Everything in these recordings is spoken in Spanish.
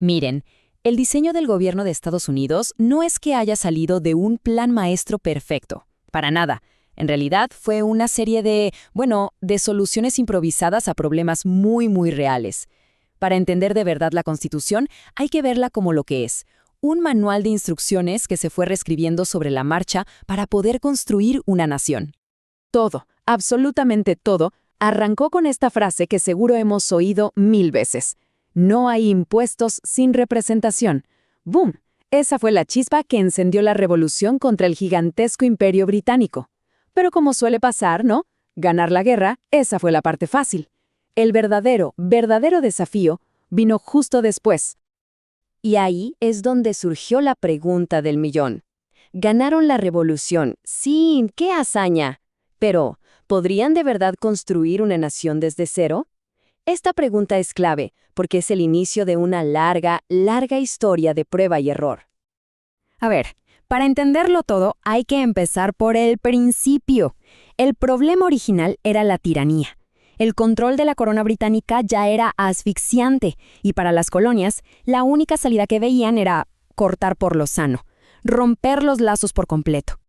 Miren, el diseño del gobierno de Estados Unidos no es que haya salido de un plan maestro perfecto, para nada. En realidad fue una serie de soluciones improvisadas a problemas muy reales. Para entender de verdad la Constitución, hay que verla como lo que es, un manual de instrucciones que se fue reescribiendo sobre la marcha para poder construir una nación. Todo, absolutamente todo, arrancó con esta frase que seguro hemos oído 1000 veces. No hay impuestos sin representación. ¡Boom! Esa fue la chispa que encendió la revolución contra el gigantesco imperio británico. Pero como suele pasar, ¿no? Ganar la guerra, esa fue la parte fácil. El verdadero desafío vino justo después. Y ahí es donde surgió la pregunta del millón. Ganaron la revolución, sí, qué hazaña. Pero, ¿podrían de verdad construir una nación desde cero? Esta pregunta es clave, porque es el inicio de una larga historia de prueba y error. A ver, para entenderlo todo hay que empezar por el principio. El problema original era la tiranía. El control de la corona británica ya era asfixiante y para las colonias la única salida que veían era cortar por lo sano, romper los lazos por completo.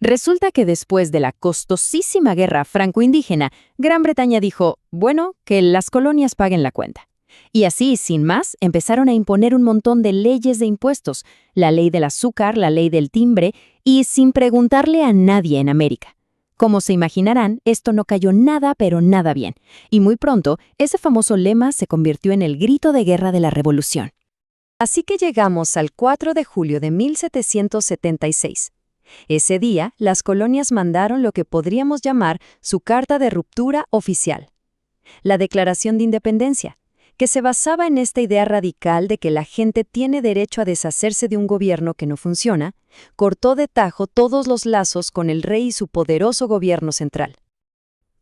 Resulta que después de la costosísima guerra franco-indígena, Gran Bretaña dijo, bueno, que las colonias paguen la cuenta. Y así, sin más, empezaron a imponer un montón de leyes de impuestos, la ley del azúcar, la ley del timbre, y sin preguntarle a nadie en América. Como se imaginarán, esto no cayó nada, pero nada bien. Y muy pronto, ese famoso lema se convirtió en el grito de guerra de la Revolución. Así que llegamos al 4 de julio de 1776. Ese día, las colonias mandaron lo que podríamos llamar su carta de ruptura oficial. La Declaración de Independencia, que se basaba en esta idea radical de que la gente tiene derecho a deshacerse de un gobierno que no funciona, cortó de tajo todos los lazos con el rey y su poderoso gobierno central.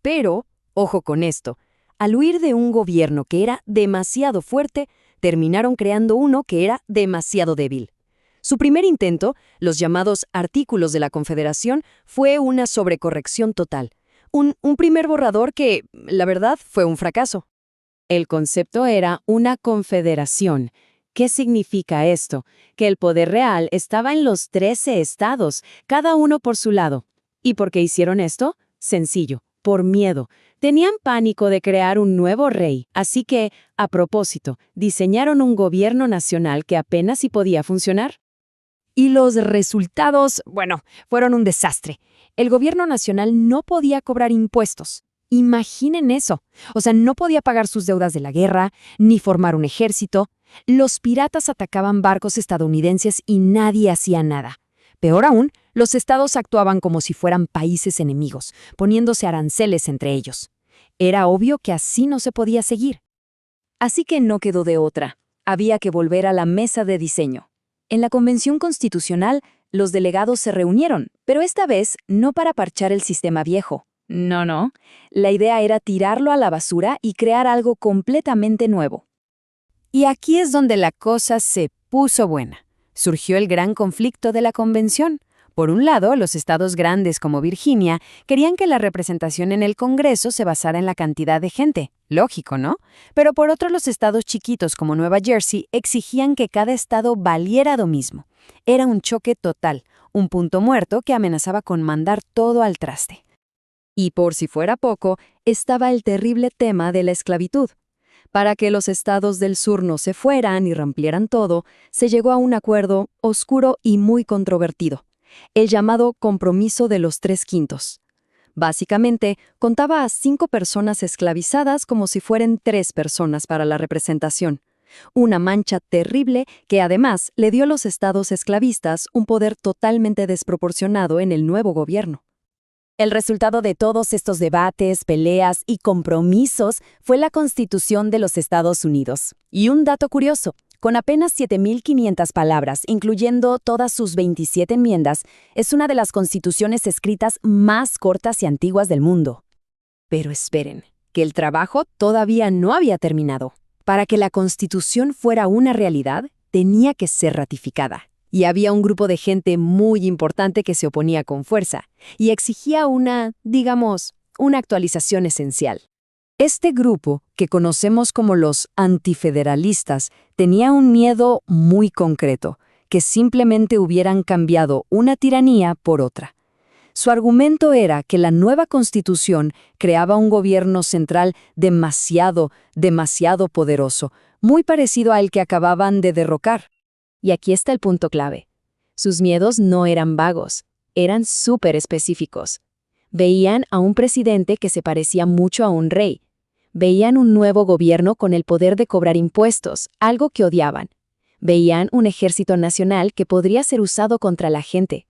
Pero, ojo con esto, al huir de un gobierno que era demasiado fuerte, terminaron creando uno que era demasiado débil. Su primer intento, los llamados Artículos de la Confederación, fue una sobrecorrección total. Un primer borrador que, la verdad, fue un fracaso. El concepto era una confederación. ¿Qué significa esto? Que el poder real estaba en los 13 estados, cada uno por su lado. ¿Y por qué hicieron esto? Sencillo, por miedo. Tenían pánico de crear un nuevo rey, así que, a propósito, diseñaron un gobierno nacional que apenas si podía funcionar. Y los resultados, fueron un desastre. El gobierno nacional no podía cobrar impuestos. Imaginen eso. No podía pagar sus deudas de la guerra, ni formar un ejército. Los piratas atacaban barcos estadounidenses y nadie hacía nada. Peor aún, los estados actuaban como si fueran países enemigos, poniéndose aranceles entre ellos. Era obvio que así no se podía seguir. Así que no quedó de otra. Había que volver a la mesa de diseño. En la Convención Constitucional, los delegados se reunieron, pero esta vez no para parchar el sistema viejo. No. La idea era tirarlo a la basura y crear algo completamente nuevo. Y aquí es donde la cosa se puso buena. Surgió el gran conflicto de la Convención. Por un lado, los estados grandes como Virginia querían que la representación en el Congreso se basara en la cantidad de gente. Lógico, ¿no? Pero por otro, los estados chiquitos como Nueva Jersey exigían que cada estado valiera lo mismo. Era un choque total, un punto muerto que amenazaba con mandar todo al traste. Y por si fuera poco, estaba el terrible tema de la esclavitud. Para que los estados del sur no se fueran y rompieran todo, se llegó a un acuerdo oscuro y muy controvertido, el llamado Compromiso de los 3/5. Básicamente, contaba a 5 personas esclavizadas como si fueran 3 personas para la representación. Una mancha terrible que además le dio a los estados esclavistas un poder totalmente desproporcionado en el nuevo gobierno. El resultado de todos estos debates, peleas y compromisos fue la Constitución de los Estados Unidos. Y un dato curioso, con apenas 7.500 palabras, incluyendo todas sus 27 enmiendas, es una de las constituciones escritas más cortas y antiguas del mundo. Pero esperen, que el trabajo todavía no había terminado. Para que la Constitución fuera una realidad, tenía que ser ratificada. Y había un grupo de gente muy importante que se oponía con fuerza y exigía una actualización esencial. Este grupo, que conocemos como los antifederalistas, tenía un miedo muy concreto, que simplemente hubieran cambiado una tiranía por otra. Su argumento era que la nueva Constitución creaba un gobierno central demasiado poderoso, muy parecido al que acababan de derrocar. Y aquí está el punto clave. Sus miedos no eran vagos, eran súper específicos. Veían a un presidente que se parecía mucho a un rey. Veían un nuevo gobierno con el poder de cobrar impuestos, algo que odiaban. Veían un ejército nacional que podría ser usado contra la gente.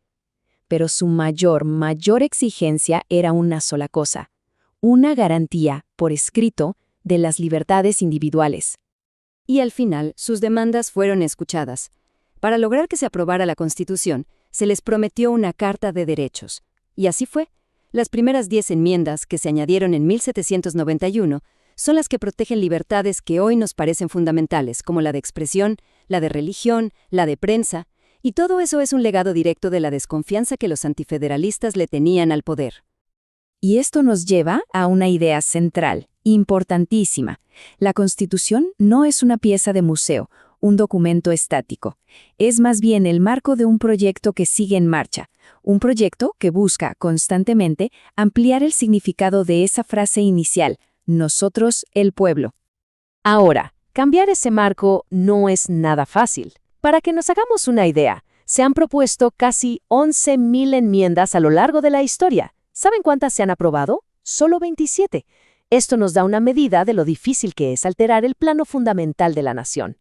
Pero su mayor exigencia era una sola cosa: una garantía, por escrito, de las libertades individuales. Y al final, sus demandas fueron escuchadas. Para lograr que se aprobara la Constitución, se les prometió una Carta de Derechos. Y así fue. Las primeras 10 enmiendas, que se añadieron en 1791, son las que protegen libertades que hoy nos parecen fundamentales, como la de expresión, la de religión, la de prensa, y todo eso es un legado directo de la desconfianza que los antifederalistas le tenían al poder. Y esto nos lleva a una idea central, importantísima. La Constitución no es una pieza de museo, un documento estático. Es más bien el marco de un proyecto que sigue en marcha, un proyecto que busca constantemente ampliar el significado de esa frase inicial: nosotros, el pueblo. Ahora, cambiar ese marco no es nada fácil. Para que nos hagamos una idea, se han propuesto casi 11.000 enmiendas a lo largo de la historia. ¿Saben cuántas se han aprobado? Solo 27. Esto nos da una medida de lo difícil que es alterar el plano fundamental de la nación.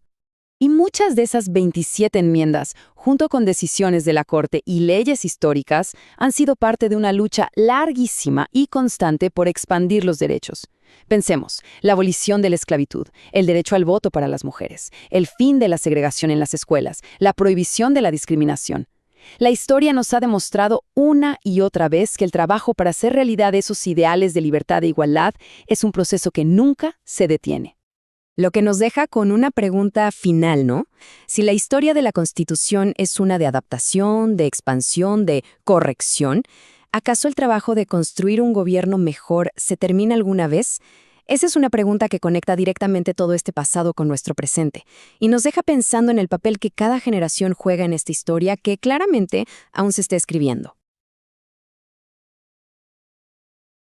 Y muchas de esas 27 enmiendas, junto con decisiones de la Corte y leyes históricas, han sido parte de una lucha larguísima y constante por expandir los derechos. Pensemos: la abolición de la esclavitud, el derecho al voto para las mujeres, el fin de la segregación en las escuelas, la prohibición de la discriminación. La historia nos ha demostrado una y otra vez que el trabajo para hacer realidad esos ideales de libertad e igualdad es un proceso que nunca se detiene. Lo que nos deja con una pregunta final, ¿no? Si la historia de la Constitución es una de adaptación, de expansión, de corrección, ¿acaso el trabajo de construir un gobierno mejor se termina alguna vez? Esa es una pregunta que conecta directamente todo este pasado con nuestro presente y nos deja pensando en el papel que cada generación juega en esta historia que claramente aún se está escribiendo.